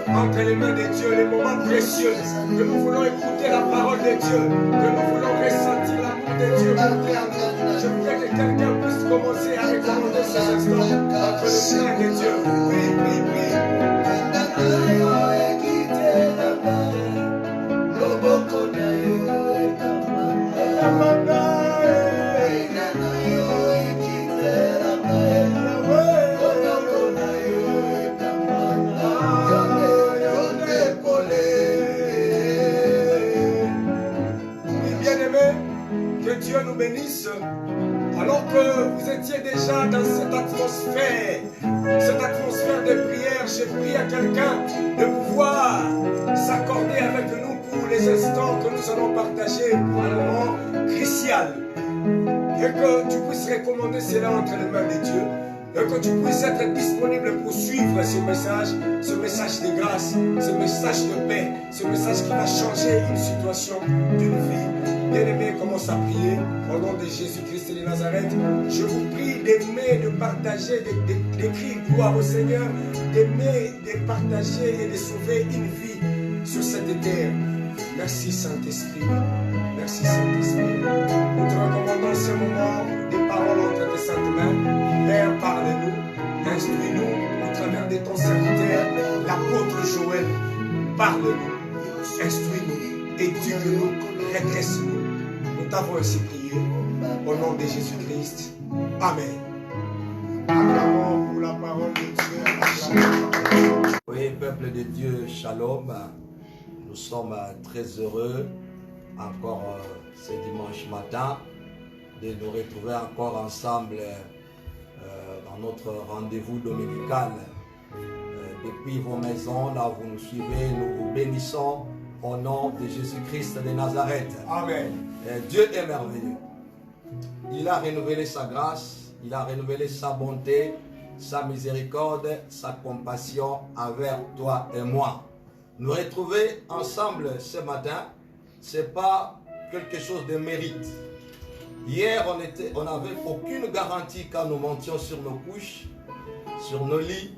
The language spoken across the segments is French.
Entre les mains de Dieu, les moments précieux, que nous voulons écouter la parole de Dieu, que nous voulons ressentir l'amour de Dieu monter en nous. Je voudrais que quelqu'un puisse commencer à recommander ces instants entre les mains de Dieu. Prie, prie, prie. Dieu nous bénisse, alors que vous étiez déjà dans cette atmosphère de prière. J'ai prié à quelqu'un de pouvoir s'accorder avec nous pour les instants que nous allons partager pour un moment crucial. Et que tu puisses recommander cela entre les mains de Dieu. Et que tu puisses être disponible pour suivre ce message de grâce, ce message de paix, ce message qui va changer une situation d'une vie. Bien-aimés, commence à prier au nom de Jésus-Christ de Nazareth. Je vous prie d'aimer, de partager, d'écrire gloire au Seigneur, d'aimer, de partager et de sauver une vie sur cette terre. Merci Saint-Esprit. Merci Saint-Esprit. Nous te recommandons ce moment des paroles entre tes saintes mains. Père, parle-nous, instruis-nous au travers de ton serviteur, l'apôtre Joël. Parle-nous, instruis-nous, éduque-nous, redresse-nous. Nous t'avons ainsi prié au nom de Jésus-Christ. Amen. Acclamons pour la parole de Dieu. Oui, peuple de Dieu, shalom. Nous sommes très heureux encore ce dimanche matin de nous retrouver encore ensemble dans notre rendez-vous dominical. Depuis vos maisons, là où vous nous suivez, nous vous bénissons au nom de Jésus-Christ de Nazareth. Amen. Dieu est merveilleux. Il a renouvelé sa grâce, il a renouvelé sa bonté, sa miséricorde, sa compassion envers toi et moi. Nous retrouver ensemble ce matin, ce n'est pas quelque chose de mérite. Hier, on n'avait aucune garantie quand nous montions sur nos couches, sur nos lits,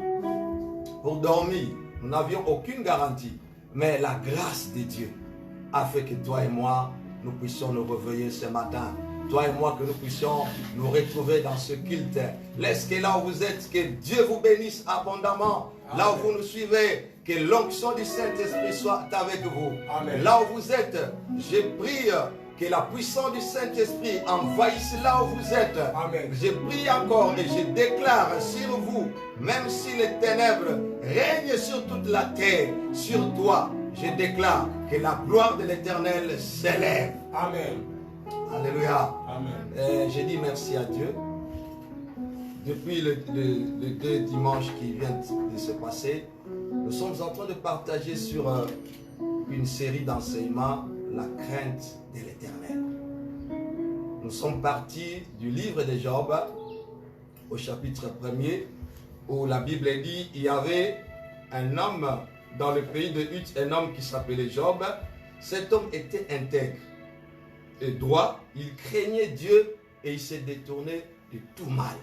pour dormir. Nous n'avions aucune garantie. Mais la grâce de Dieu a fait que toi et moi, nous puissions nous réveiller ce matin. Toi et moi, que nous puissions nous retrouver dans ce culte. Laisse que là où vous êtes, que Dieu vous bénisse abondamment. Amen. Là où vous nous suivez, que l'onction du Saint-Esprit soit avec vous. Amen. Là où vous êtes, je prie que la puissance du Saint-Esprit envahisse là où vous êtes. Amen. Je prie encore et je déclare sur vous, même si les ténèbres règnent sur toute la terre, sur toi, je déclare que la gloire de l'Éternel s'élève. Amen. Alléluia. Amen. Je dis merci à Dieu. Depuis les deux dimanches qui viennent de se passer, nous sommes en train de partager sur une série d'enseignements, la crainte de l'Éternel. Nous sommes partis du livre de Job au chapitre 1er où la Bible dit il y avait un homme dans le pays de Hut, un homme qui s'appelait Job. Cet homme était intègre et droit, il craignait Dieu et il s'est détourné de tout mal.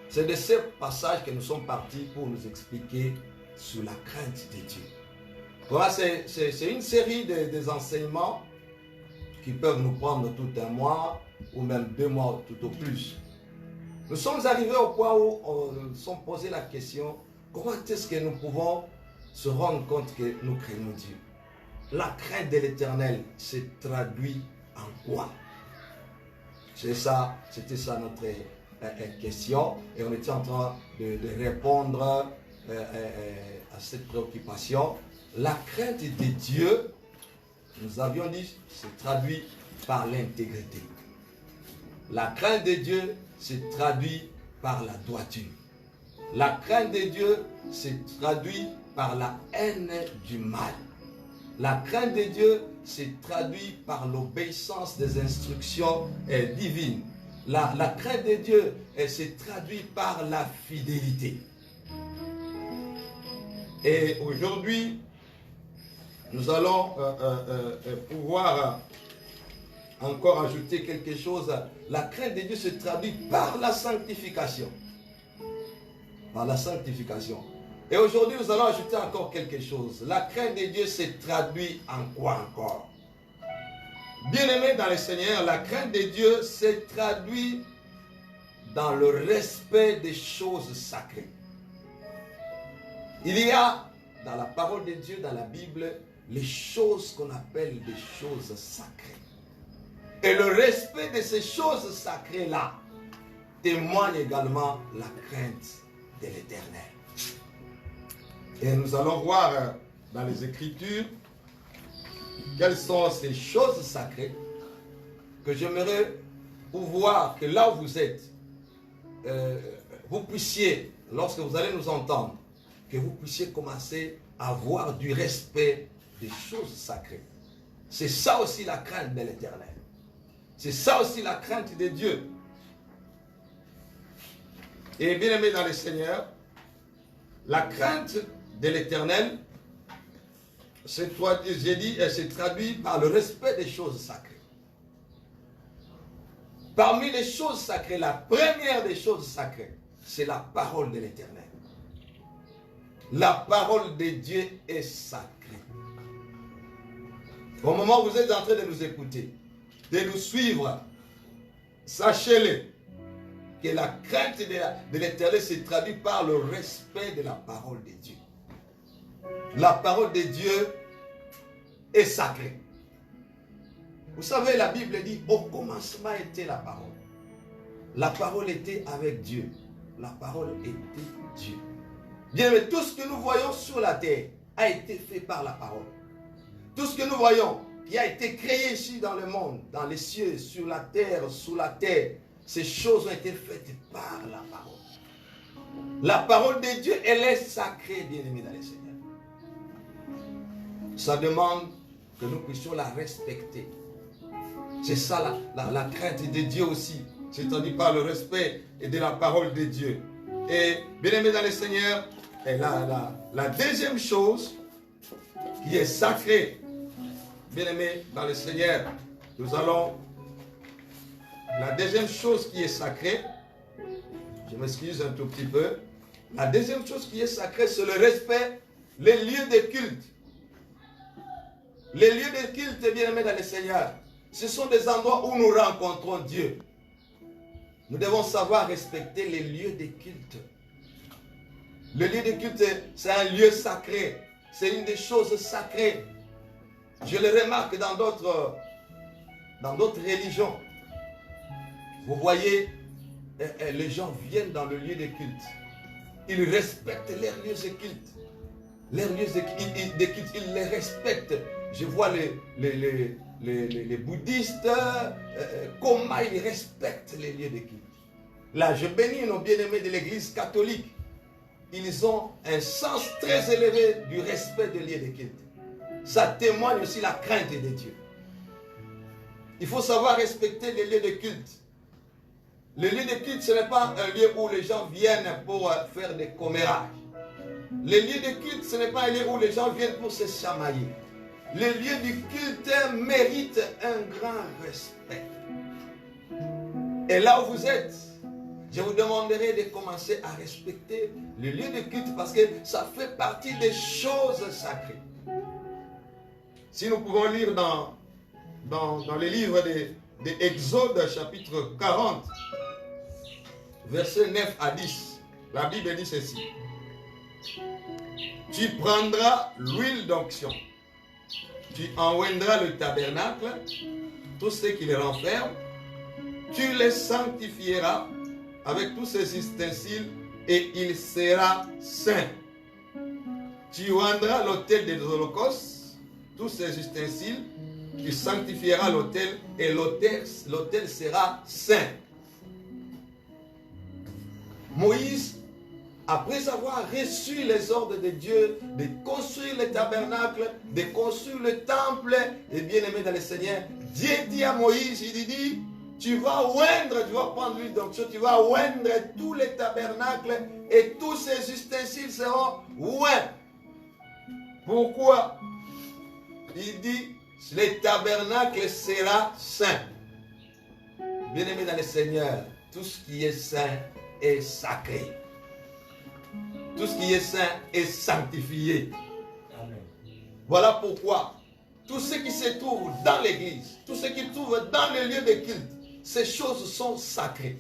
C'est de ce passage que nous sommes partis pour nous expliquer sur la crainte de Dieu. Voilà, c'est une série des enseignements qui peuvent nous prendre tout un mois ou même 2 mois tout au plus. Nous sommes arrivés au point où nous nous sommes posé la question, comment est-ce que nous pouvons se rendre compte que nous craignons Dieu? La crainte de l'Éternel se traduit en quoi? C'était ça notre question, et on était en train de répondre à cette préoccupation. La crainte de Dieu, nous avions dit, se traduit par l'intégrité. La crainte de Dieu se traduit par la droiture. La crainte de Dieu se traduit par la haine du mal. La crainte de Dieu se traduit par l'obéissance des instructions divines. La crainte de Dieu se traduit par la fidélité. Et aujourd'hui, nous allons pouvoir encore ajouter quelque chose. La crainte de Dieu se traduit par la sanctification. Par la sanctification. Et aujourd'hui, nous allons ajouter encore quelque chose. La crainte de Dieu se traduit en quoi encore? Bien-aimés dans le Seigneur, la crainte de Dieu se traduit dans le respect des choses sacrées. Il y a dans la parole de Dieu, dans la Bible, les choses qu'on appelle des choses sacrées. Et le respect de ces choses sacrées-là témoigne également la crainte de l'Éternel. Et nous allons voir dans les Écritures quelles sont ces choses sacrées que j'aimerais pouvoir que là où vous êtes, vous puissiez, lorsque vous allez nous entendre, que vous puissiez commencer à avoir du respect des choses sacrées. C'est ça aussi la crainte de l'Éternel. C'est ça aussi la crainte de Dieu. Et bien aimé dans le Seigneur, la crainte de l'Éternel, j'ai dit, elle se traduit par le respect des choses sacrées. Parmi les choses sacrées, la première des choses sacrées, c'est la parole de l'Éternel. La parole de Dieu est sacrée. Au moment où vous êtes en train de nous écouter, de nous suivre, sachez-le, que la crainte de l'Éternel se traduit par le respect de la parole de Dieu. La parole de Dieu est sacrée. Vous savez, la Bible dit, au commencement était la parole. La parole était avec Dieu. La parole était Dieu. Bien, mais tout ce que nous voyons sur la terre a été fait par la parole. Tout ce que nous voyons, qui a été créé ici dans le monde, dans les cieux, sur la terre, sous la terre, ces choses ont été faites par la parole. La parole de Dieu, elle est sacrée, bien-aimés dans le Seigneur. Ça demande que nous puissions la respecter. C'est ça la crainte de Dieu aussi. C'est-à-dire par le respect et de la parole de Dieu. Et bien-aimés dans le Seigneur, et la deuxième chose qui est sacrée, bien-aimés dans le Seigneur, nous allons... La deuxième chose qui est sacrée, je m'excuse un tout petit peu, la deuxième chose qui est sacrée, c'est le respect, les lieux de culte. Les lieux de culte, bien-aimés dans le Seigneur, ce sont des endroits où nous rencontrons Dieu. Nous devons savoir respecter les lieux de culte. Le lieu de culte, c'est un lieu sacré. C'est une des choses sacrées. Je le remarque dans d'autres religions. Vous voyez, les gens viennent dans le lieu de culte. Ils respectent leurs lieux de culte. Leurs lieux de culte, ils les respectent. Je vois les bouddhistes, comment ils respectent les lieux de culte. Là, je bénis nos bien-aimés de l'église catholique. Ils ont un sens très élevé du respect des lieux de culte. Ça témoigne aussi la crainte de Dieu. Il faut savoir respecter les lieux de culte. Le lieu de culte, ce n'est pas un lieu où les gens viennent pour faire des commérages. Le lieu de culte, ce n'est pas un lieu où les gens viennent pour se chamailler. Le lieu du culte mérite un grand respect. Et là où vous êtes, je vous demanderai de commencer à respecter le lieu de culte parce que ça fait partie des choses sacrées. Si nous pouvons lire dans les livres d'Exode chapitre 40, versets 9 à 10, la Bible dit ceci. Tu prendras l'huile d'onction, tu enouindras le tabernacle, tout ce qui les renferme, tu les sanctifieras avec tous ces ustensiles et il sera saint. Tu rendras l'autel des holocaustes, tous ces ustensiles, tu sanctifieras l'autel et l'autel sera saint. Moïse, après avoir reçu les ordres de Dieu de construire le tabernacle, de construire le temple, et bien aimé dans le Seigneur, Dieu dit à Moïse, il dit, tu vas oindre, tu vas prendre l'huile d'onction, tu vas oindre tous les tabernacles et tous ces ustensiles seront oints. Pourquoi? Il dit, le tabernacle sera saint. Bien aimé dans le Seigneur, tout ce qui est saint est sacré. Tout ce qui est saint est sanctifié. Amen. Voilà pourquoi tout ce qui se trouve dans l'église, tout ce qui se trouve dans le lieu de culte, ces choses sont sacrées.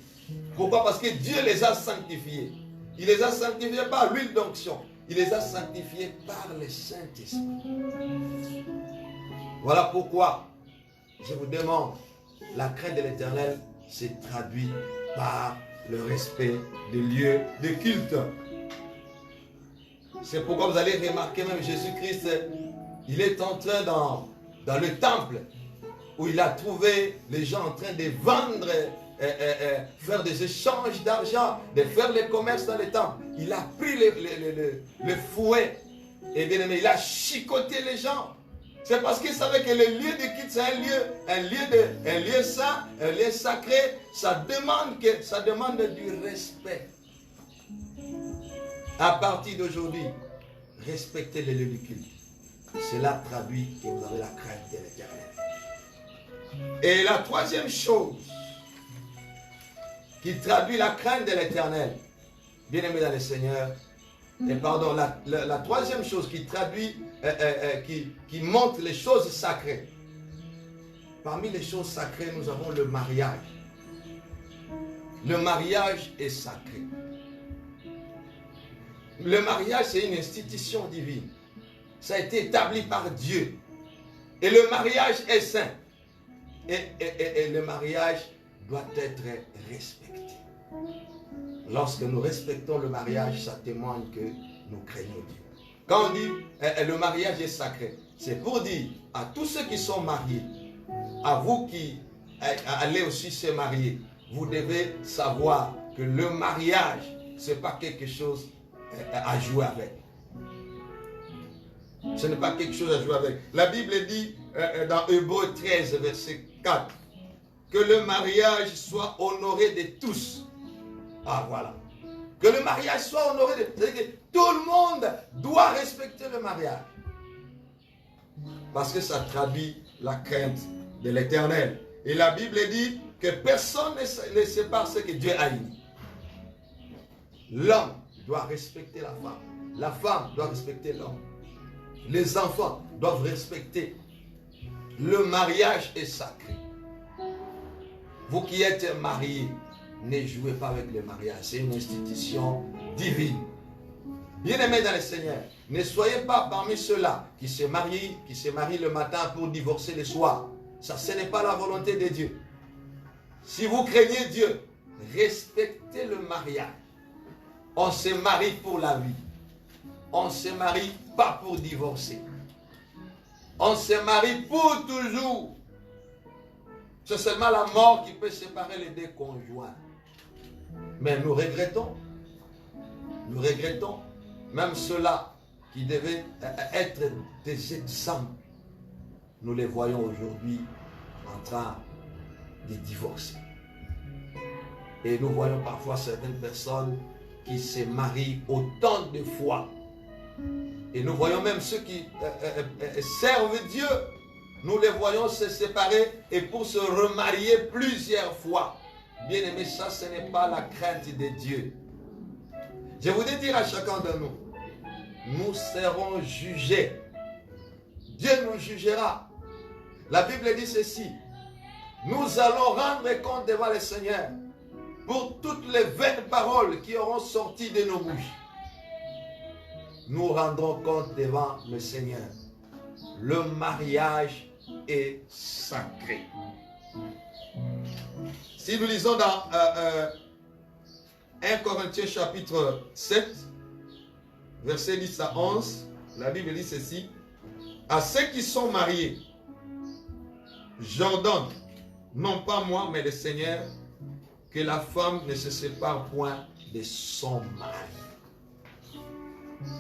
Pourquoi? Parce que Dieu les a sanctifiées. Il les a sanctifiées par l'huile d'onction. Il les a sanctifiées par le Saint-Esprit. Voilà pourquoi je vous demande, la crainte de l'Éternel se traduit par le respect des lieux de culte. C'est pourquoi vous allez remarquer même Jésus-Christ, il est entré dans le temple où il a trouvé les gens en train de vendre, faire des échanges d'argent, de faire les commerces dans le temple. Il a pris le fouet et bien aimé, il a chicoté les gens. C'est parce qu'il savait que le lieu de culte, c'est un lieu saint, un lieu sacré. Ça demande du respect. À partir d'aujourd'hui, respectez le lieu du culte. Cela traduit que vous avez la crainte de l'Éternel. Et la troisième chose qui traduit la crainte de l'Éternel, bien aimé dans le Seigneur, et pardon, la troisième chose qui traduit, qui montre les choses sacrées. Parmi les choses sacrées, nous avons le mariage. Le mariage est sacré. Le mariage, c'est une institution divine. Ça a été établi par Dieu. Et le mariage est saint. Et le mariage doit être respecté. Lorsque nous respectons le mariage, ça témoigne que nous craignons Dieu. Quand on dit le mariage est sacré, c'est pour dire à tous ceux qui sont mariés, à vous qui allez aussi se marier, vous devez savoir que le mariage, ce n'est pas quelque chose à jouer avec. Ce n'est pas quelque chose à jouer avec. La Bible dit dans Hébreux 13, verset 4, que le mariage soit honoré de tous. Ah voilà. Que le mariage soit honoré de tous. C'est-à-dire que tout le monde doit respecter le mariage. Parce que ça traduit la crainte de l'Éternel. Et la Bible dit que personne ne sépare ce que Dieu a uni. L'homme doit respecter la femme. La femme doit respecter l'homme. Les enfants doivent respecter. Le mariage est sacré. Vous qui êtes mariés, ne jouez pas avec le mariage. C'est une institution divine. Bien-aimés dans le Seigneur, ne soyez pas parmi ceux-là qui se marient le matin pour divorcer le soir. Ça, ce n'est pas la volonté de Dieu. Si vous craignez Dieu, respectez le mariage. On se marie pour la vie. On ne se marie pas pour divorcer. On se marie pour toujours. C'est seulement la mort qui peut séparer les deux conjoints. Mais nous regrettons, même ceux-là qui devaient être des exemples, nous les voyons aujourd'hui en train de divorcer. Et nous voyons parfois certaines personnes qui se marient autant de fois. Et nous voyons même ceux qui servent Dieu, nous les voyons se séparer et pour se remarier plusieurs fois. Bien aimé, ça ce n'est pas la crainte de Dieu. Je voudrais dire à chacun de nous, nous serons jugés. Dieu nous jugera. La Bible dit ceci, nous allons rendre compte devant le Seigneur. pour toutes les vaines paroles qui auront sorti de nos bouches. Nous rendrons compte devant le Seigneur. Le mariage est sacré. Si nous lisons dans 1 Corinthiens chapitre 7, versets 10 à 11, la Bible dit ceci. À ceux qui sont mariés, j'ordonne, non pas moi, mais le Seigneur, que la femme ne se sépare point de son mari.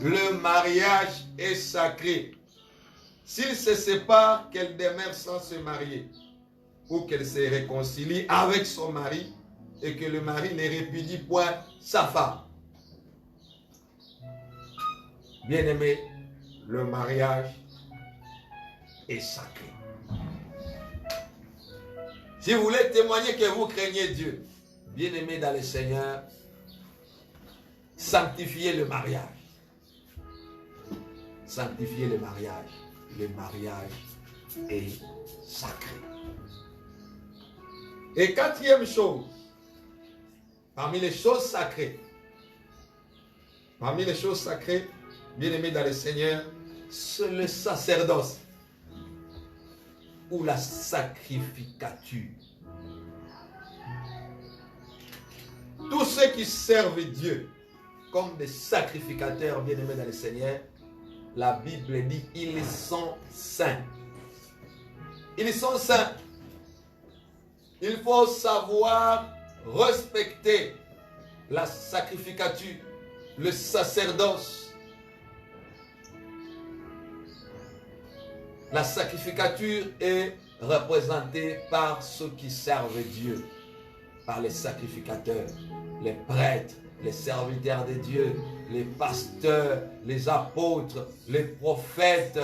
Le mariage est sacré. S'il se sépare, qu'elle demeure sans se marier, ou qu'elle se réconcilie avec son mari, et que le mari ne répudie point sa femme. Bien-aimé, le mariage est sacré. Si vous voulez témoigner que vous craignez Dieu, bien-aimé dans le Seigneur, sanctifiez le mariage. Sanctifiez le mariage. Le mariage est sacré. Et quatrième chose, parmi les choses sacrées, bien-aimé dans le Seigneur, c'est le sacerdoce ou la sacrificature. Tous ceux qui servent Dieu comme des sacrificateurs, bien-aimés dans le Seigneur, la Bible dit ils sont saints. Ils sont saints. Il faut savoir respecter la sacrificature, le sacerdoce. La sacrificature est représentée par ceux qui servent Dieu, par les sacrificateurs, les prêtres, les serviteurs de Dieu, les pasteurs, les apôtres, les prophètes,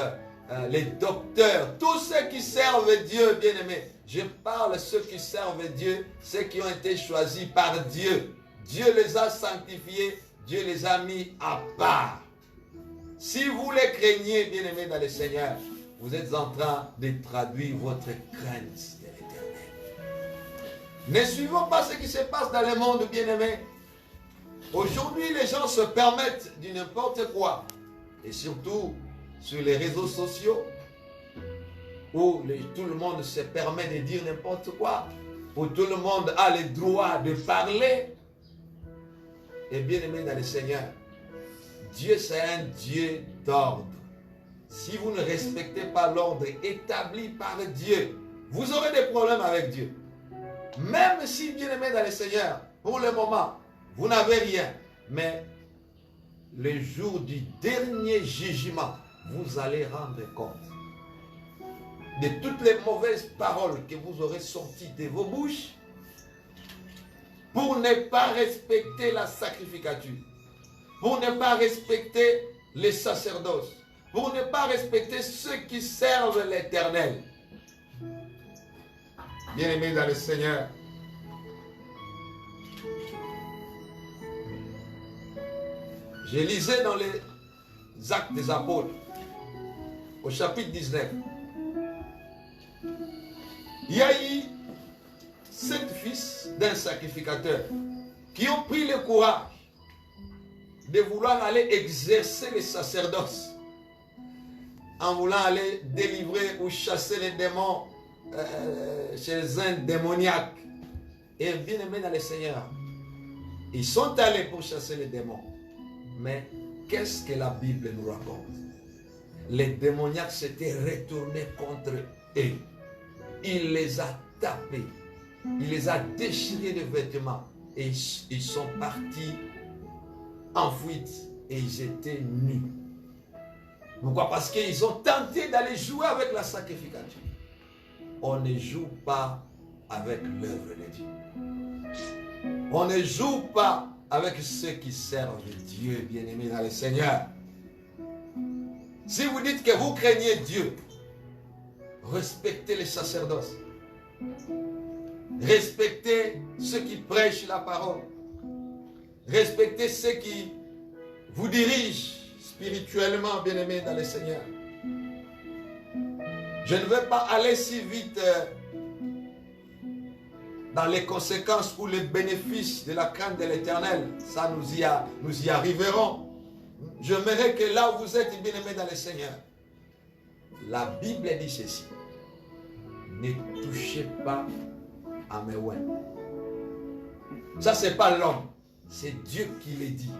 les docteurs, tous ceux qui servent Dieu, bien-aimés. Je parle de ceux qui servent Dieu, ceux qui ont été choisis par Dieu. Dieu les a sanctifiés, Dieu les a mis à part. Si vous les craignez, bien-aimés dans le Seigneur, vous êtes en train de traduire votre crainte de l'Éternel. Ne suivons pas ce qui se passe dans le monde, bien-aimés. Aujourd'hui, les gens se permettent du n'importe quoi. Et surtout, sur les réseaux sociaux, où tout le monde se permet de dire n'importe quoi, où tout le monde a le droit de parler. Et bien-aimés dans le Seigneur, Dieu c'est un Dieu d'ordre. Si vous ne respectez pas l'ordre établi par Dieu, vous aurez des problèmes avec Dieu. Même si, bien-aimés dans le Seigneur, pour le moment, vous n'avez rien, mais le jour du dernier jugement, vous allez rendre compte de toutes les mauvaises paroles que vous aurez sorties de vos bouches pour ne pas respecter la sacrificature, pour ne pas respecter les sacerdoces, pour ne pas respecter ceux qui servent l'Éternel. Bien-aimés dans le Seigneur, je lisais dans les Actes des Apôtres, au chapitre 19, il y a eu 7 fils d'un sacrificateur qui ont pris le courage de vouloir aller exercer le sacerdoce, en voulant aller délivrer ou chasser les démons chez un démoniaque. Et bien aimés dans le Seigneur, ils sont allés pour chasser les démons. Mais qu'est-ce que la Bible nous raconte? Les démoniaques s'étaient retournés contre eux. Il les a tapés. Il les a déchirés de vêtements. Et ils sont partis en fuite. Et ils étaient nus. Pourquoi? Parce qu'ils ont tenté d'aller jouer avec la sacrificature. On ne joue pas avec l'œuvre de Dieu. On ne joue pas avec ceux qui servent Dieu, bien-aimés dans le Seigneur. Si vous dites que vous craignez Dieu, respectez les sacerdoces. Respectez ceux qui prêchent la parole. Respectez ceux qui vous dirigent spirituellement, bien-aimés dans le Seigneur. Je ne veux pas aller si vite dans les conséquences ou les bénéfices de la crainte de l'Éternel. Ça, nous y arriverons. J'aimerais que là où vous êtes, bien-aimés dans le Seigneur, la Bible dit ceci: ne touchez pas à mes oins. Ça, ce n'est pas l'homme, c'est Dieu qui le dit.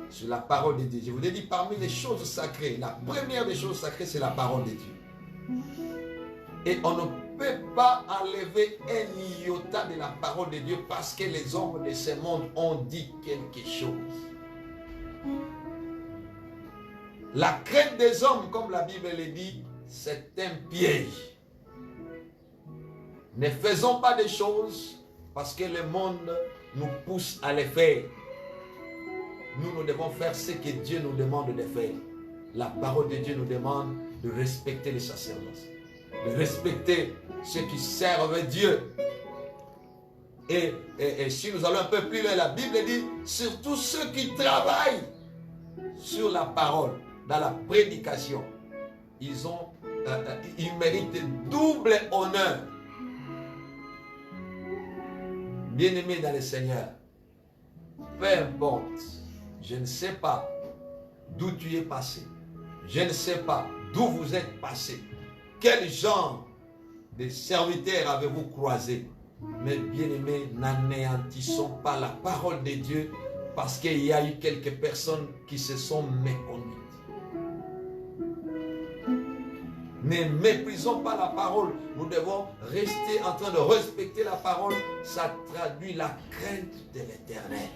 Sur la parole de Dieu. Je vous ai dit, parmi les choses sacrées, la première des choses sacrées, c'est la parole de Dieu. Et on ne peut pas enlever un iota de la parole de Dieu parce que les hommes de ce monde ont dit quelque chose. La crainte des hommes, comme la Bible le dit, c'est un piège. Ne faisons pas des choses parce que le monde nous pousse à les faire. Nous devons faire ce que Dieu nous demande de faire. La parole de Dieu nous demande de respecter les sacerdoces, de respecter ceux qui servent Dieu. Et si nous allons un peu plus loin, la Bible dit, surtout ceux qui travaillent sur la parole, dans la prédication, ils méritent double honneur. Bien-aimés dans le Seigneur, peu importe, je ne sais pas d'où tu es passé, je ne sais pas d'où vous êtes passé, quel genre de serviteurs avez-vous croisé, mais bien-aimés, n'anéantissons pas la parole de Dieu parce qu'il y a eu quelques personnes qui se sont méconnues. Ne méprisons pas la parole. Nous devons rester en train de respecter la parole. Ça traduit la crainte de l'Éternel.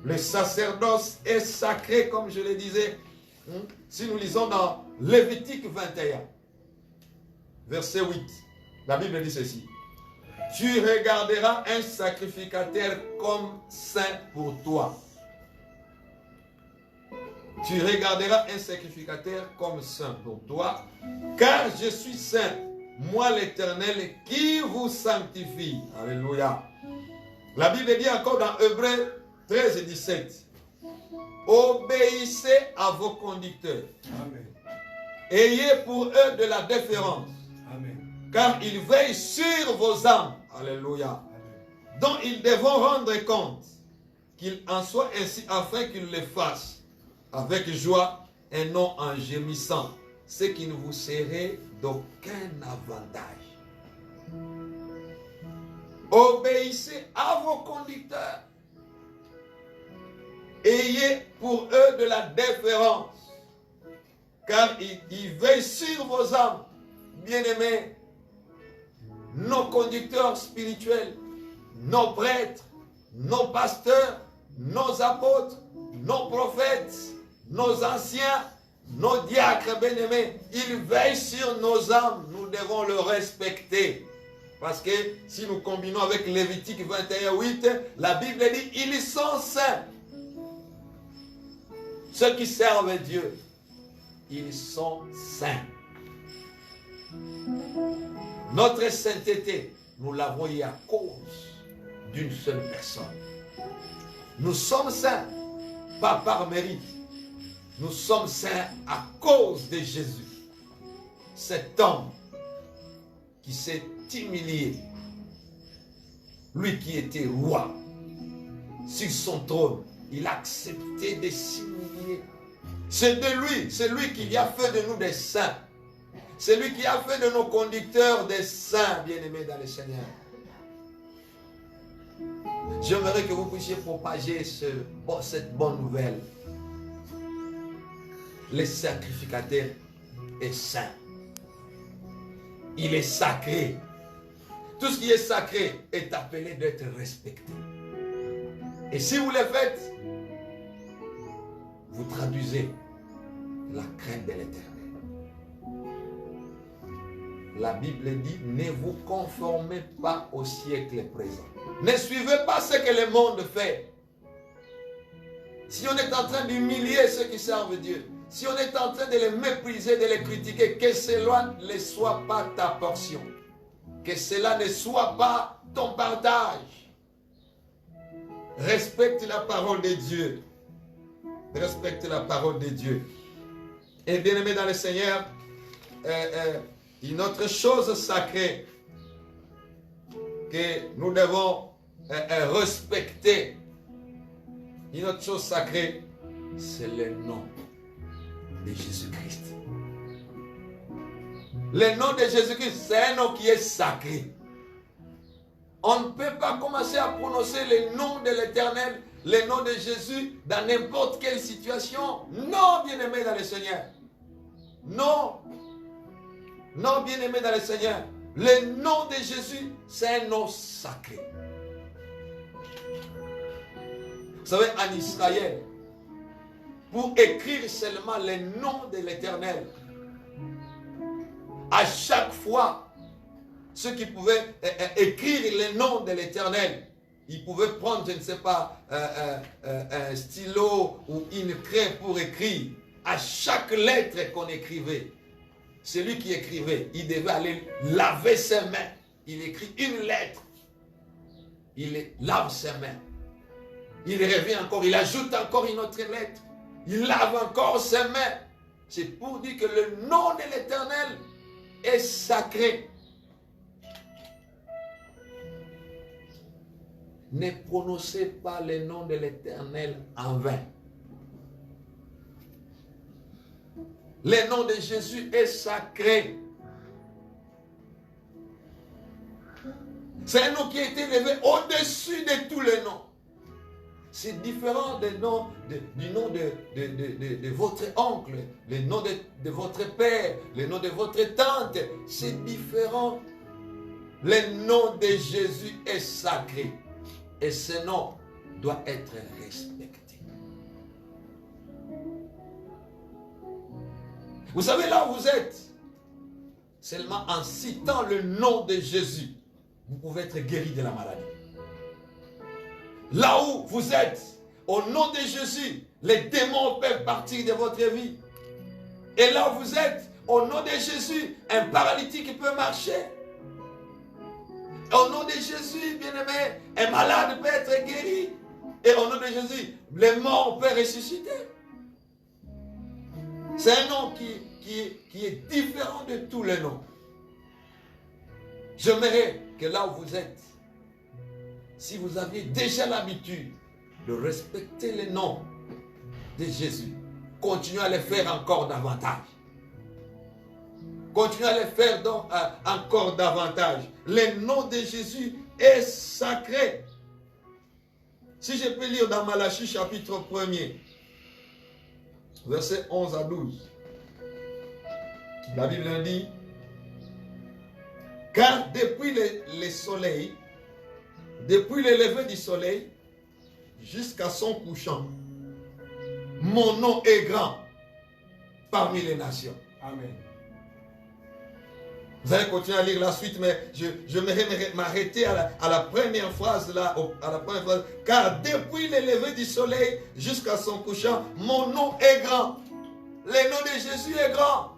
Le sacerdoce est sacré, comme je le disais. Si nous lisons dans Lévitique 21, verset 8, la Bible dit ceci: tu regarderas un sacrificateur comme saint pour toi. Tu regarderas un sacrificateur comme saint pour toi, car je suis saint, moi l'Éternel qui vous sanctifie. Alléluia. La Bible dit encore dans Hébreux 13 et 17, obéissez à vos conducteurs. Amen. Ayez pour eux de la déférence. Amen. Car ils veillent sur vos âmes. Alléluia. Amen. Dont ils devront rendre compte, qu'il en soit ainsi afin qu'ils le fassent avec joie et non en gémissant, ce qui ne vous serait d'aucun avantage. Obéissez à vos conducteurs. Ayez pour eux de la déférence, car ils veillent sur vos âmes. Bien-aimés, nos conducteurs spirituels, nos prêtres, nos pasteurs, nos apôtres, nos prophètes, nos anciens, nos diacres bien-aimés, ils veillent sur nos âmes. Nous devons le respecter. Parce que si nous combinons avec Lévitique 21:8, la Bible dit, ils sont saints. Ceux qui servent Dieu, ils sont saints. Notre sainteté, nous l'avons eu à cause d'une seule personne. Nous sommes saints, pas par mérite. Nous sommes saints à cause de Jésus. Cet homme qui s'est humilié, lui qui était roi, sur son trône, il a accepté de s'humilier. C'est lui qui a fait de nous des saints. C'est lui qui a fait de nos conducteurs des saints, bien-aimés dans le Seigneur. J'aimerais que vous puissiez propager cette bonne nouvelle. Le sacrificateur est saint. Il est sacré. Tout ce qui est sacré est appelé d'être respecté. Et si vous le faites, vous traduisez la crainte de l'Éternel. La Bible dit, ne vous conformez pas au siècle présent. Ne suivez pas ce que le monde fait. Si on est en train d'humilier ceux qui servent Dieu, si on est en train de les mépriser, de les critiquer, que cela ne soit pas ta portion. Que cela ne soit pas ton partage. Respecte la parole de Dieu. Respecte la parole de Dieu. Et bien aimé dans le Seigneur, une autre chose sacrée, que nous devons respecter. Une autre chose sacrée, c'est le nom de Jésus-Christ. Le nom de Jésus-Christ, c'est un nom qui est sacré. On ne peut pas commencer à prononcer le nom de l'Éternel, le nom de Jésus, dans n'importe quelle situation. Non, bien-aimé dans le Seigneur. Non. Non, bien-aimé dans le Seigneur. Le nom de Jésus, c'est un nom sacré. Vous savez, en Israël, pour écrire seulement le nom de l'Éternel, à chaque fois, ceux qui pouvaient écrire le nom de l'Éternel, ils pouvaient prendre, je ne sais pas, un stylo ou une craie pour écrire. À chaque lettre qu'on écrivait, celui qui écrivait, il devait aller laver ses mains. Il écrit une lettre, il lave ses mains. Il revient encore, il ajoute encore une autre lettre. Il lave encore ses mains. C'est pour dire que le nom de l'Éternel est sacré. Ne prononcez pas le nom de l'Éternel en vain. Le nom de Jésus est sacré. C'est un nom qui a été élevé au-dessus de tous les noms. C'est différent du nom de votre oncle, le nom de votre père, le nom de votre tante. C'est différent. Le nom de Jésus est sacré. Et ce nom doit être respecté. Vous savez, là où vous êtes, seulement en citant le nom de Jésus, vous pouvez être guéri de la maladie. Là où vous êtes, au nom de Jésus, les démons peuvent partir de votre vie. Et là où vous êtes, au nom de Jésus, un paralytique peut marcher. Au nom de Jésus, bien-aimé, un malade peut être guéri. Et au nom de Jésus, les morts peuvent ressusciter. C'est un nom qui est différent de tous les noms. J'aimerais que là où vous êtes, si vous aviez déjà l'habitude de respecter le nom de Jésus, continuez à le faire encore davantage. Continuez à le faire donc encore davantage. Le nom de Jésus est sacré. Si je peux lire dans Malachie chapitre 1er, versets 11 à 12. La Bible dit, car depuis le soleil, depuis le lever du soleil jusqu'à son couchant, mon nom est grand parmi les nations. Amen. Vous allez continuer à lire la suite, mais je vais m'arrêter à la première phrase là, à la première phrase. Car depuis le lever du soleil jusqu'à son couchant, mon nom est grand. Le nom de Jésus est grand.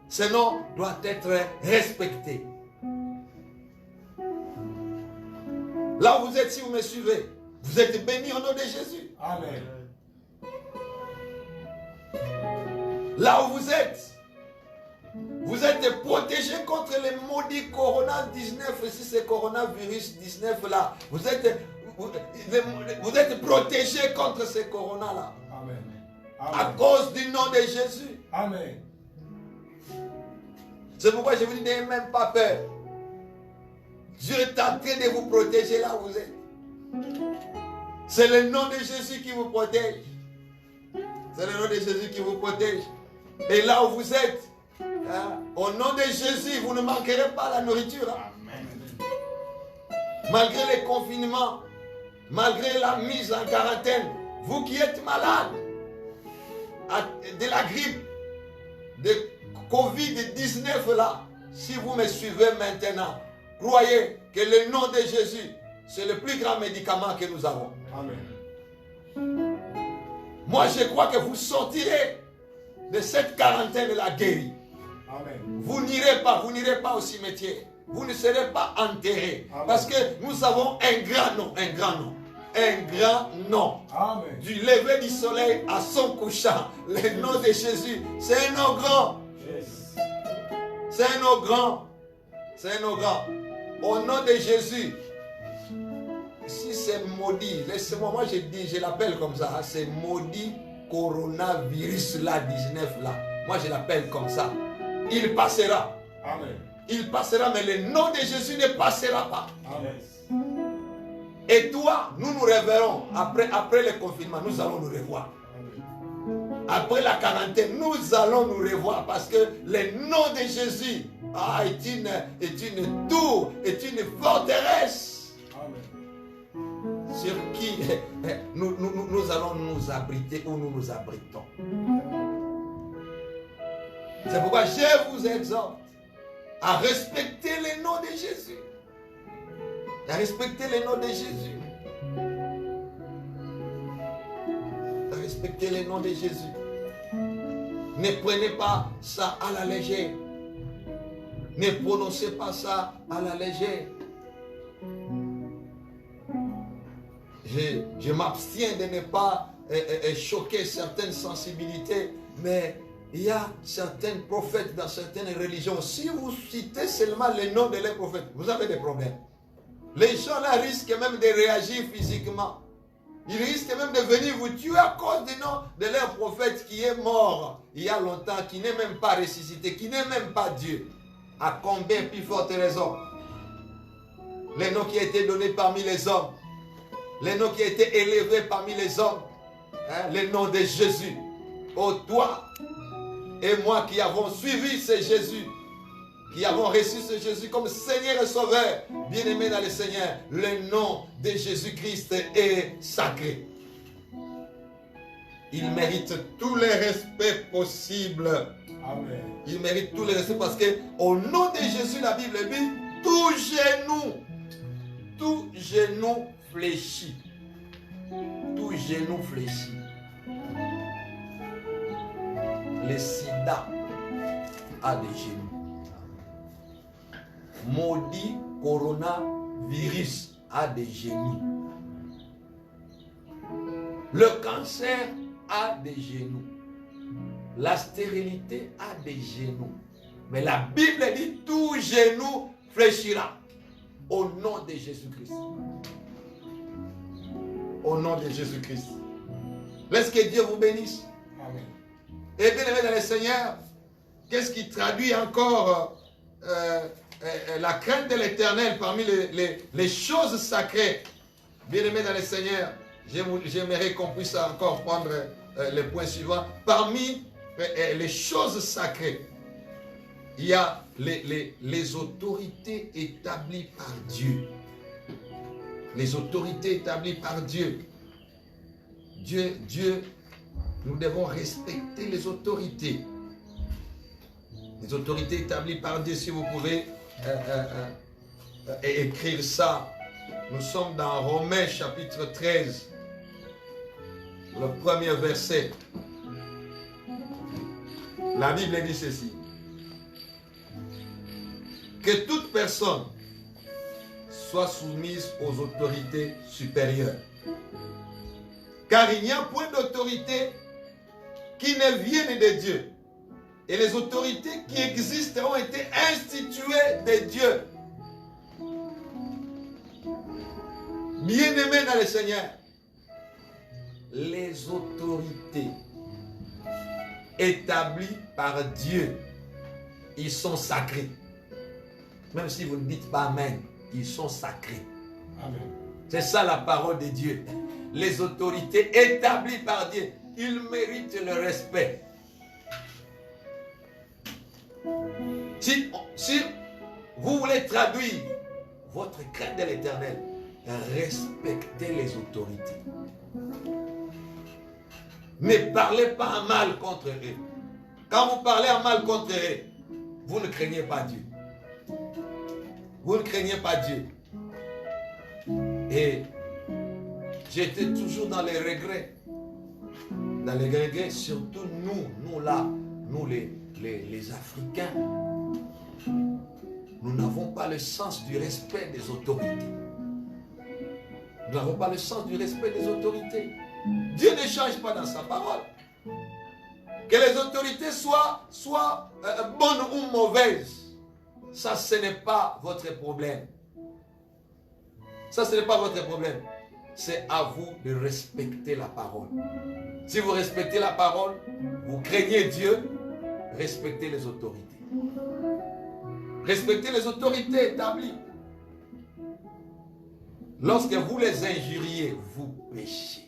Ce nom doit être respecté. Là où vous êtes, si vous me suivez, vous êtes bénis au nom de Jésus. Amen. Là où vous êtes protégé contre les maudits Corona-19, si c'est coronavirus 19 là. Vous êtes protégé contre ces Corona là. Amen. À cause du nom de Jésus. Amen. C'est pourquoi je vous dis, n'ayez même pas peur. Dieu est en train de vous protéger là où vous êtes. C'est le nom de Jésus qui vous protège. C'est le nom de Jésus qui vous protège. Et là où vous êtes, au nom de Jésus, vous ne manquerez pas la nourriture. Amen. Malgré les confinements, malgré la mise en quarantaine, vous qui êtes malade de la grippe, de Covid-19 là, si vous me suivez maintenant, croyez que le nom de Jésus, c'est le plus grand médicament que nous avons. Amen. Moi, je crois que vous sortirez de cette quarantaine là guérie. Amen. Vous n'irez pas au cimetière. Vous ne serez pas enterrés. Amen. Parce que nous avons un grand nom, un grand nom. Amen. Du lever du soleil à son couchant. Le nom de Jésus, c'est un nom grand. Yes. C'est un nom grand. C'est un nom grand. Au nom de Jésus. Si c'est maudit, laissez-moi, moi je l'appelle comme ça, hein, c'est maudit coronavirus là, 19 là. Moi je l'appelle comme ça. Il passera. Amen. Il passera, mais le nom de Jésus ne passera pas. Amen. Et toi, nous nous reverrons. Après le confinement, nous allons nous revoir. Après la quarantaine, nous allons nous revoir parce que le nom de Jésus est une tour, est une forteresse. Amen. Sur qui nous allons nous abriter ou nous nous abritons. C'est pourquoi je vous exhorte à respecter le nom de Jésus. À respecter le nom de Jésus. À respecter le nom de Jésus. Ne prenez pas ça à la légère. Ne prononcez pas ça à la légère. Je m'abstiens de ne pas choquer certaines sensibilités, mais il y a certains prophètes dans certaines religions. Si vous citez seulement le nom de leurs prophètes, vous avez des problèmes. Les gens là risquent même de réagir physiquement. Ils risquent même de venir vous tuer à cause du nom de leur prophète qui est mort il y a longtemps, qui n'est même pas ressuscité, qui n'est même pas Dieu. À combien plus forte raison? Les noms qui ont été donnés parmi les hommes, les noms qui ont été élevés parmi les hommes, hein, le nom de Jésus. Oh, toi et moi qui avons suivi ce Jésus, qui avons reçu ce Jésus comme Seigneur et Sauveur, bien-aimé dans le Seigneur, le nom de Jésus-Christ est sacré. Il mérite tous les respects possibles. Amen. Il mérite tous les respects parce que au nom de Jésus, la Bible dit, tout genou fléchit. Tout genou fléchit. Le sida a des genoux. Maudit coronavirus a des genoux. Le cancer a des genoux. La stérilité a des genoux. Mais la Bible dit tout genou fléchira. Au nom de Jésus-Christ. Au nom de Jésus-Christ. Laisse que Dieu vous bénisse. Amen. Et bien aimé dans le Seigneur, qu'est-ce qui traduit encore la crainte de l'Éternel parmi les choses sacrées? Bien aimé dans le Seigneur, j'aimerais qu'on puisse encore prendre le point suivant. Parmi les choses sacrées, il y a les autorités établies par Dieu. Les autorités établies par Dieu. Dieu, nous devons respecter les autorités. Les autorités établies par Dieu, si vous pouvez écrire ça. Nous sommes dans Romains chapitre 13, le premier verset. La Bible dit ceci. Que toute personne soit soumise aux autorités supérieures. Car il n'y a point d'autorité qui ne vienne de Dieu. Et les autorités qui existent ont été instituées de Dieu. Bien-aimés dans le Seigneur, les autorités établies par Dieu, ils sont sacrés. Même si vous ne dites pas Amen, ils sont sacrés. Amen. C'est ça la parole de Dieu. Les autorités établies par Dieu, ils méritent le respect. Si vous voulez traduire votre crainte de l'Éternel, respectez les autorités. Ne parlez pas en mal contre eux. Quand vous parlez en mal contre eux, vous ne craignez pas Dieu. Vous ne craignez pas Dieu. Et j'étais toujours dans les regrets. Dans les regrets, surtout nous là, nous les Africains. Nous n'avons pas le sens du respect des autorités. Nous n'avons pas le sens du respect des autorités. Dieu ne change pas dans sa parole. Que les autorités soient bonnes ou mauvaises, ça ce n'est pas votre problème. Ça, ce n'est pas votre problème. C'est à vous de respecter la parole. Si vous respectez la parole, vous craignez Dieu, respectez les autorités. Respectez les autorités établies. Lorsque vous les injuriez, vous péchez.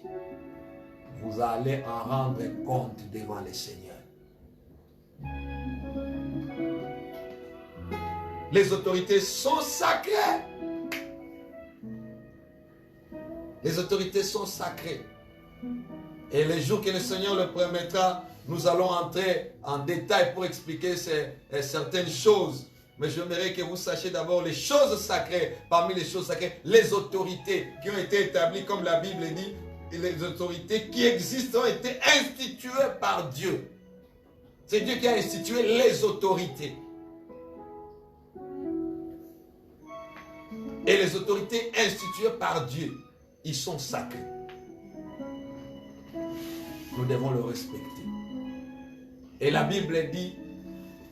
Vous allez en rendre compte devant le Seigneur. Les autorités sont sacrées. Les autorités sont sacrées. Et les jours que le Seigneur le permettra, nous allons entrer en détail pour expliquer certaines choses. Mais j'aimerais que vous sachiez d'abord les choses sacrées. Parmi les choses sacrées, les autorités qui ont été établies, comme la Bible dit, les autorités qui existent ont été instituées par Dieu. C'est Dieu qui a institué les autorités. Et les autorités instituées par Dieu, ils sont sacrés. Nous devons le respecter. Et la Bible dit,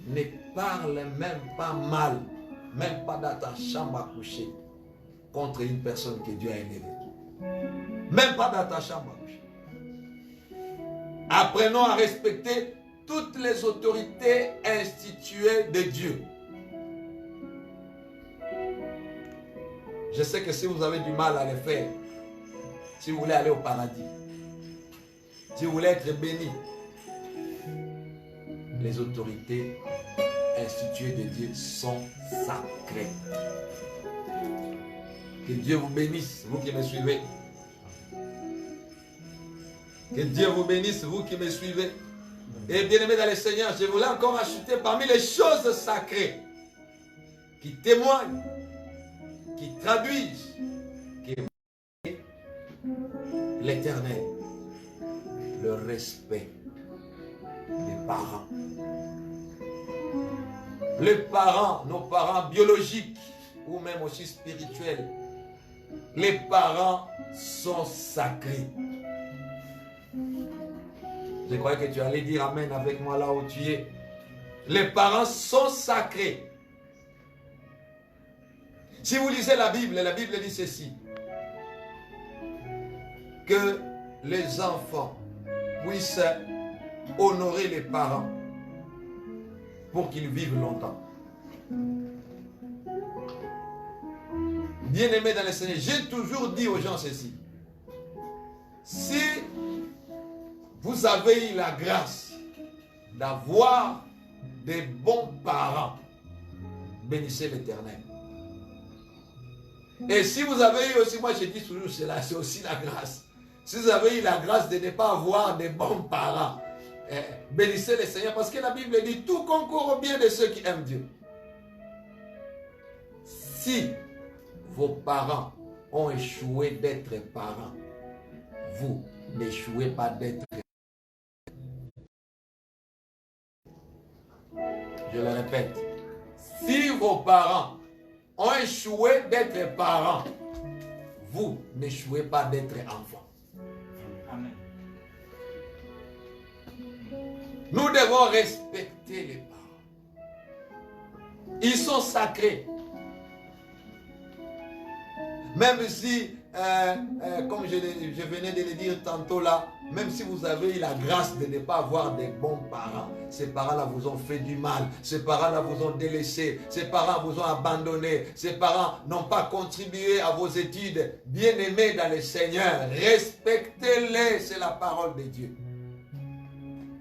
ne parle même pas mal, même pas dans ta chambre à coucher, contre une personne que Dieu a élevée. Même pas dans ta chambre à coucher. Apprenons à respecter toutes les autorités instituées de Dieu. Je sais que si vous avez du mal à le faire, si vous voulez aller au paradis, si vous voulez être béni, les autorités instituées de Dieu sont sacrées. Que Dieu vous bénisse, vous qui me suivez. Que Dieu vous bénisse, vous qui me suivez. Et bien aimé dans le Seigneur, je voulais encore ajouter parmi les choses sacrées qui témoignent, qui traduisent, qui l'Éternel, le respect des parents. Les parents, nos parents biologiques ou même aussi spirituels, les parents sont sacrés. Je croyais que tu allais dire Amen avec moi là où tu es. Les parents sont sacrés. Si vous lisez la Bible dit ceci. Que les enfants puissent honorer les parents pour qu'ils vivent longtemps. Bien-aimés dans le Seigneur, j'ai toujours dit aux gens ceci. Si vous avez eu la grâce d'avoir des bons parents, bénissez l'Éternel. Et si vous avez eu aussi, moi je dis toujours cela, c'est aussi la grâce. Si vous avez eu la grâce de ne pas avoir de bons parents, bénissez le Seigneur, parce que la Bible dit tout concourt au bien de ceux qui aiment Dieu. Si vos parents ont échoué d'être parents, vous n'échouez pas d'être. Je le répète, si vos parents ont échoué d'être parents, vous n'échouez pas d'être enfants. Amen. Nous devons respecter les parents. Ils sont sacrés. Même si, comme je venais de le dire tantôt là, même si vous avez eu la grâce de ne pas avoir de bons parents, ces parents-là vous ont fait du mal, ces parents-là vous ont délaissé, ces parents vous ont abandonné, ces parents n'ont pas contribué à vos études. Bien-aimés dans le Seigneur, respectez-les, c'est la parole de Dieu.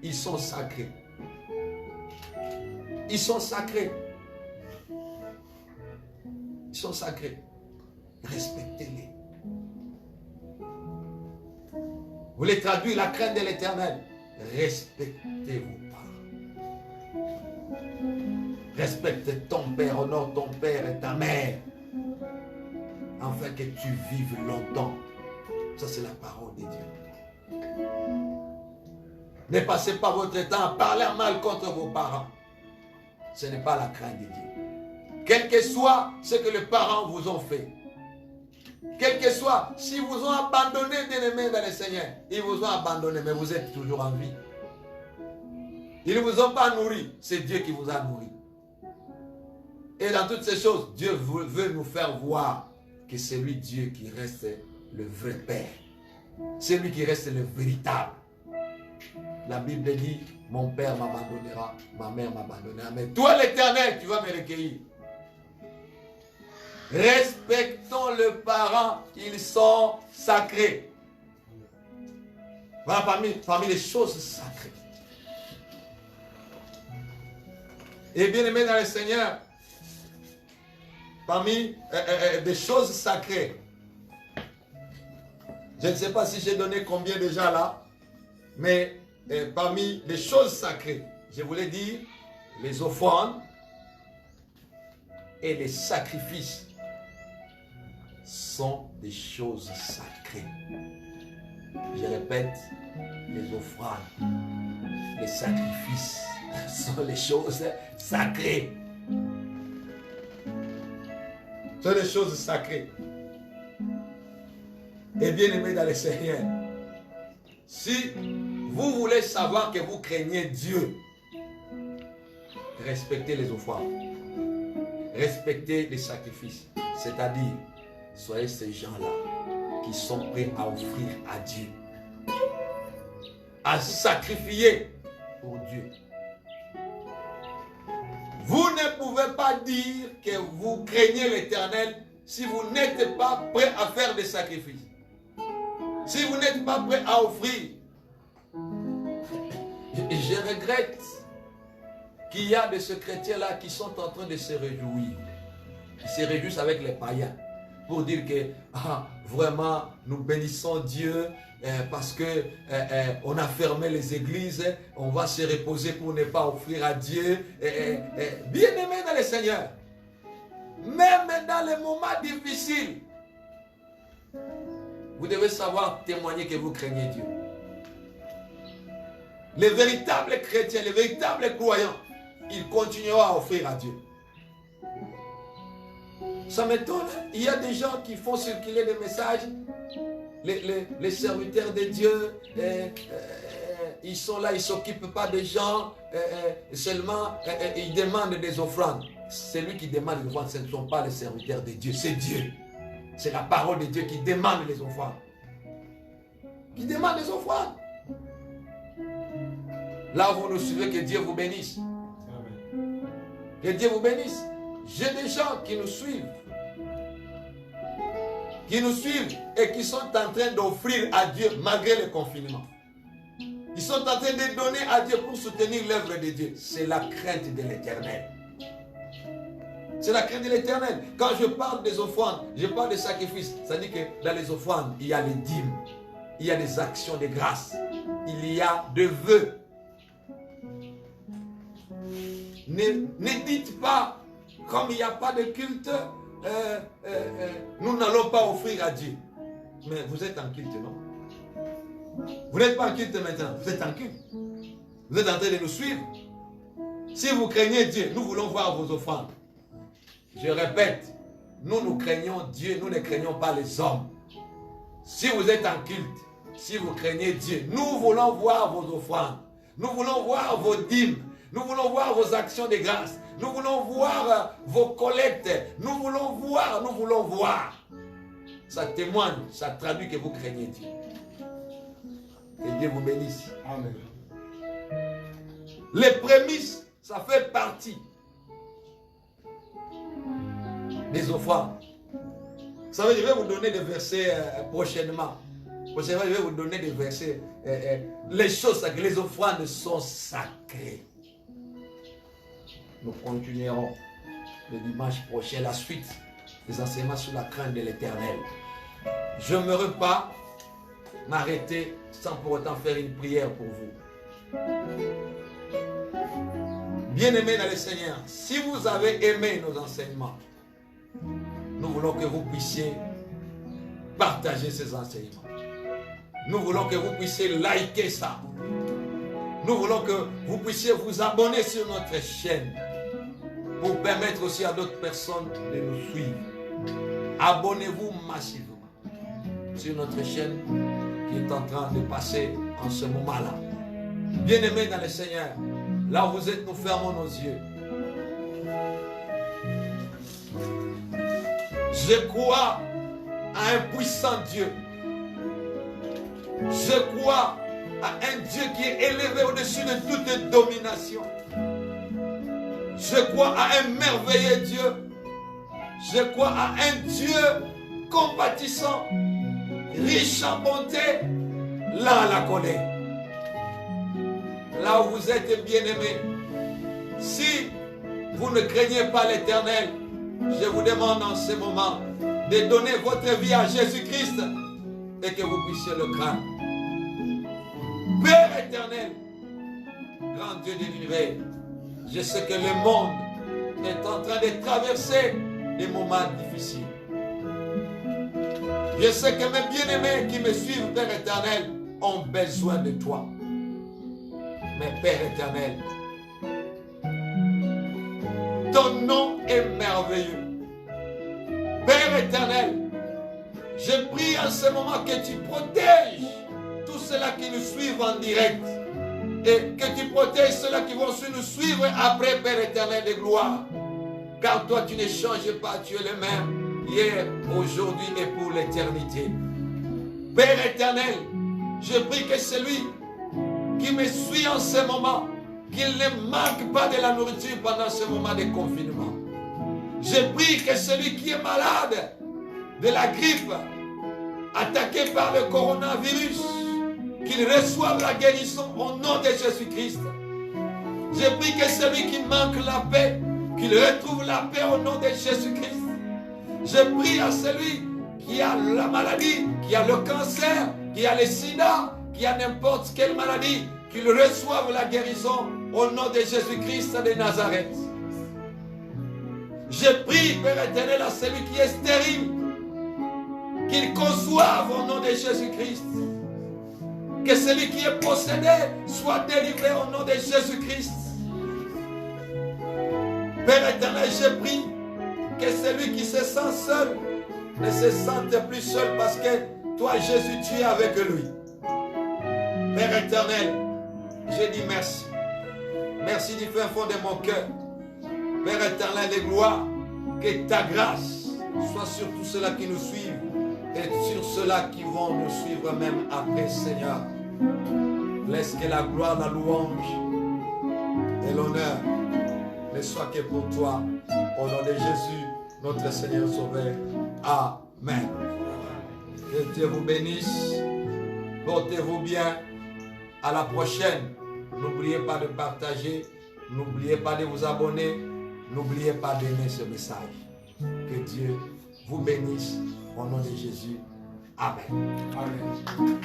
Ils sont sacrés. Ils sont sacrés. Ils sont sacrés. Respectez-les. Vous voulez traduire la crainte de l'Éternel? Respectez vos parents. Respecte ton père, honore ton père et ta mère, afin que tu vives longtemps. Ça, c'est la parole de Dieu. Ne passez pas votre temps à parler mal contre vos parents. Ce n'est pas la crainte de Dieu. Quel que soit ce que les parents vous ont fait, quel que soit, si vous ont abandonné, bien-aimés dans le Seigneur, ils vous ont abandonné, mais vous êtes toujours en vie. Ils ne vous ont pas nourri, c'est Dieu qui vous a nourri. Et dans toutes ces choses, Dieu veut nous faire voir que c'est lui Dieu qui reste le vrai Père. C'est lui qui reste le véritable. La Bible dit, mon père m'abandonnera, ma mère m'abandonnera, mais toi l'Éternel, tu vas me recueillir. Respectons les parents, ils sont sacrés. Voilà parmi les choses sacrées. Et bien aimé dans le Seigneur, parmi des choses sacrées, je ne sais pas si j'ai donné combien déjà là, mais parmi les choses sacrées, je voulais dire les offrandes et les sacrifices sont des choses sacrées. Je répète, les offrandes, les sacrifices sont les choses sacrées. Ce sont des choses sacrées. Et bien aimé dans le Seigneur, si vous voulez savoir que vous craignez Dieu, respectez les offrandes, respectez les sacrifices. C'est-à-dire, soyez ces gens-là qui sont prêts à offrir à Dieu, à sacrifier pour Dieu. Vous ne pouvez pas dire que vous craignez l'Éternel si vous n'êtes pas prêt à faire des sacrifices. Si vous n'êtes pas prêt à offrir. Je regrette qu'il y a de ces chrétiens-là qui sont en train de se réjouir. Ils se réjouissent avec les païens pour dire que vraiment nous bénissons Dieu parce que on a fermé les églises, on va se reposer pour ne pas offrir à Dieu. Bien aimé dans le Seigneur, même dans les moments difficiles, vous devez savoir témoigner que vous craignez Dieu. Les véritables chrétiens, les véritables croyants, ils continueront à offrir à Dieu. Ça m'étonne, il y a des gens qui font circuler des messages, les serviteurs de Dieu, ils sont là, ils ne s'occupent pas des gens, seulement ils demandent des offrandes. Celui qui demande les offrandes, ce ne sont pas les serviteurs de Dieu, c'est Dieu. C'est la parole de Dieu qui demande les offrandes. Qui demande les offrandes. Là, vous nous suivez, que Dieu vous bénisse. Amen. Que Dieu vous bénisse. J'ai des gens qui nous suivent. Qui nous suivent et qui sont en train d'offrir à Dieu malgré le confinement. Ils sont en train de donner à Dieu pour soutenir l'œuvre de Dieu. C'est la crainte de l'Éternel. C'est la crainte de l'Éternel. Quand je parle des offrandes, je parle des sacrifices. Ça dit que dans les offrandes, il y a les dîmes. Il y a des actions de grâce. Il y a des vœux. Ne dites pas, comme il n'y a pas de culte, nous n'allons pas offrir à Dieu. Mais vous êtes en culte, non? Vous n'êtes pas en culte maintenant, vous êtes en culte. Vous êtes en train de nous suivre. Si vous craignez Dieu, nous voulons voir vos offrandes. Je répète, nous craignons Dieu, nous ne craignons pas les hommes. Si vous êtes en culte, si vous craignez Dieu, nous voulons voir vos offrandes. Nous voulons voir vos dîmes. Nous voulons voir vos actions de grâce. Nous voulons voir vos collectes. Nous voulons voir. Ça témoigne, ça traduit que vous craignez Dieu. Que Dieu vous bénisse. Amen. Les prémices, ça fait partie des offrandes. Vous savez, je vais vous donner des versets prochainement. Prochainement, je vais vous donner des versets. Les choses sacrées, les offrandes sont sacrées. Nous continuerons le dimanche prochain la suite des enseignements sur la crainte de l'Éternel. Je n'aimerais pas m'arrêter sans pour autant faire une prière pour vous. Bien-aimés dans le Seigneur, si vous avez aimé nos enseignements, nous voulons que vous puissiez partager ces enseignements. Nous voulons que vous puissiez liker ça. Nous voulons que vous puissiez vous abonner sur notre chaîne pour permettre aussi à d'autres personnes de nous suivre. Abonnez-vous massivement sur notre chaîne qui est en train de passer en ce moment-là. Bien-aimés dans le Seigneur, là où vous êtes, nous fermons nos yeux. Je crois à un puissant Dieu. Je crois à un Dieu qui est élevé au-dessus de toute domination. Je crois à un merveilleux Dieu. Je crois à un Dieu compatissant, riche en bonté, lent à la colère. Là où vous êtes bien-aimés, si vous ne craignez pas l'Éternel, je vous demande en ce moment de donner votre vie à Jésus-Christ et que vous puissiez le craindre. Père éternel, grand Dieu de l'univers, je sais que le monde est en train de traverser des moments difficiles. Je sais que mes bien-aimés qui me suivent, Père éternel, ont besoin de toi. Mais Père éternel, ton nom est merveilleux. Père éternel, je prie en ce moment que tu protèges tous ceux-là qui nous suivent en direct et que tu protèges ceux-là qui vont nous suivre après, Père éternel de gloire. Car toi, tu ne changes pas, tu es le même, hier, aujourd'hui et pour l'éternité. Père éternel, je prie que celui qui me suit en ce moment, qu'il ne manque pas de la nourriture pendant ce moment de confinement. Je prie que celui qui est malade de la grippe, attaqué par le coronavirus, qu'il reçoive la guérison au nom de Jésus-Christ. Je prie que celui qui manque la paix, qu'il retrouve la paix au nom de Jésus-Christ. Je prie à celui qui a la maladie, qui a le cancer, qui a le sida, qui a n'importe quelle maladie, qu'il reçoive la guérison au nom de Jésus-Christ de Nazareth. Je prie, Père éternel, à celui qui est stérile, qu'il conçoive au nom de Jésus-Christ. Que celui qui est possédé soit délivré au nom de Jésus-Christ. Père éternel, je prie que celui qui se sent seul ne se sente plus seul parce que toi, Jésus, tu es avec lui. Père éternel, je dis merci. Merci du fin fond de mon cœur. Père éternel de gloire, que ta grâce soit sur tous ceux-là qui nous suivent et sur ceux-là qui vont nous suivre même après, Seigneur. Laisse que la gloire, la louange et l'honneur ne soient que pour toi. Au nom de Jésus, notre Seigneur Sauveur. Amen. Que Dieu vous bénisse. Portez-vous bien. À la prochaine. N'oubliez pas de partager. N'oubliez pas de vous abonner. N'oubliez pas d'aimer ce message. Que Dieu vous bénisse au nom de Jésus. Amen. Amen.